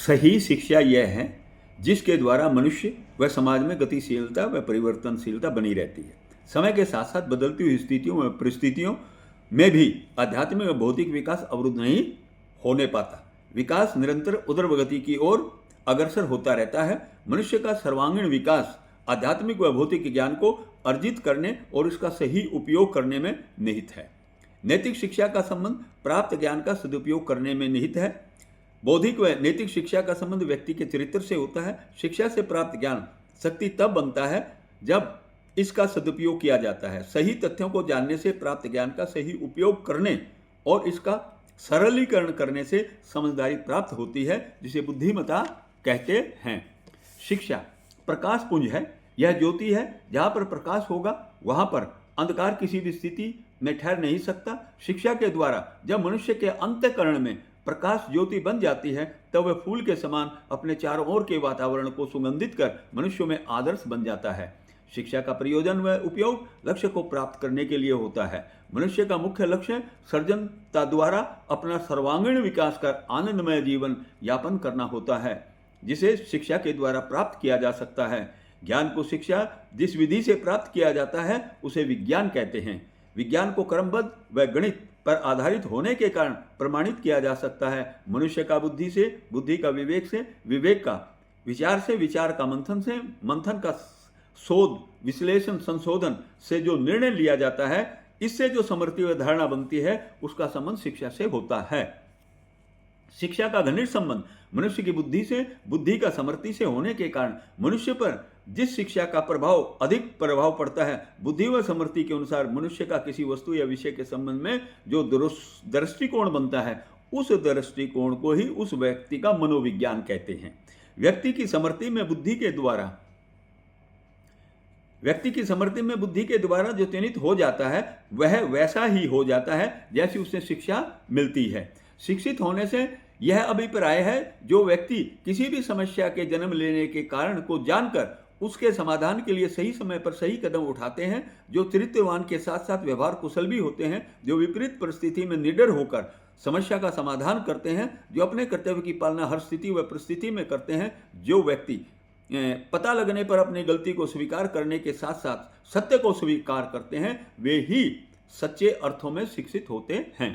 सही शिक्षा यह है जिसके द्वारा मनुष्य व समाज में गतिशीलता व परिवर्तनशीलता बनी रहती है। समय के साथ साथ बदलती हुई स्थितियों व परिस्थितियों में भी आध्यात्मिक व भौतिक विकास अवरुद्ध नहीं होने पाता। विकास निरंतर ऊर्ध्वगति की ओर अग्रसर होता रहता है। मनुष्य का सर्वांगीण विकास आध्यात्मिक व भौतिक ज्ञान को अर्जित करने और इसका सही उपयोग करने में निहित है। नैतिक शिक्षा का संबंध प्राप्त ज्ञान का सदुपयोग करने में निहित है। बौद्धिक व नैतिक शिक्षा का संबंध व्यक्ति के चरित्र से होता है। शिक्षा से प्राप्त ज्ञान शक्ति तब बनता है जब इसका सदुपयोग किया जाता है। सही तथ्यों को जानने से प्राप्त ज्ञान का सही उपयोग करने और इसका सरलीकरण करने से समझदारी प्राप्त होती है, जिसे बुद्धिमत्ता कहते हैं। शिक्षा प्रकाश पुंज है। यह ज्योति है। जहाँ पर प्रकाश होगा वहाँ पर अंधकार किसी भी स्थिति में ठहर नहीं सकता। शिक्षा के द्वारा जब मनुष्य के अंतःकरण में प्रकाश ज्योति बन जाती है तब वह फूल के समान अपने चारों ओर के वातावरण को सुगंधित कर मनुष्यों में आदर्श बन जाता है। शिक्षा का प्रयोजन व उपयोग लक्ष्य को प्राप्त करने के लिए होता है। मनुष्य का मुख्य लक्ष्य सर्जनता द्वारा अपना सर्वांगीण विकास कर आनंदमय जीवन यापन करना होता है, जिसे शिक्षा के द्वारा प्राप्त किया जा सकता है। ज्ञान को शिक्षा जिस विधि से प्राप्त किया जाता है उसे विज्ञान कहते हैं। विज्ञान को क्रमबद्ध व गणित पर आधारित होने के कारण प्रमाणित किया जा सकता है। मनुष्य का बुद्धि से, बुद्धि का विवेक से, विवेक का विचार से, विचार का मंथन से, मंथन का शोध, विश्लेषण, संशोधन से जो निर्णय लिया जाता है, इससे जो समृद्धि व धारणा बनती है, उसका संबंध शिक्षा से होता है। शिक्षा का घनिष्ठ संबंध मनुष्य की बुद्धि से, बुद्धि का समृद्धि से होने के कारण मनुष्य पर जिस शिक्षा का अधिक प्रभाव पड़ता है, बुद्धि व समृद्धि के अनुसार मनुष्य का किसी वस्तु या विषय के संबंध में जो दृष्टिकोण बनता है, उस दृष्टिकोण को ही उस व्यक्ति का मनोविज्ञान कहते हैं। व्यक्ति की समृद्धि में बुद्धि के द्वारा जो चयनित हो जाता है वह वैसा ही हो जाता है जैसी उसे शिक्षा मिलती है। शिक्षित होने से यह अभिप्राय है जो व्यक्ति किसी भी समस्या के जन्म लेने के कारण को जानकर उसके समाधान के लिए सही समय पर सही कदम उठाते हैं, जो चरित्रवान के साथ साथ व्यवहार कुशल भी होते हैं, जो विपरीत परिस्थिति में निडर होकर समस्या का समाधान करते हैं, जो अपने कर्तव्य की पालना हर स्थिति व परिस्थिति में करते हैं, जो व्यक्ति पता लगने पर अपनी गलती को स्वीकार करने के साथ साथ सत्य को स्वीकार करते हैं, वे ही सच्चे अर्थों में शिक्षित होते हैं।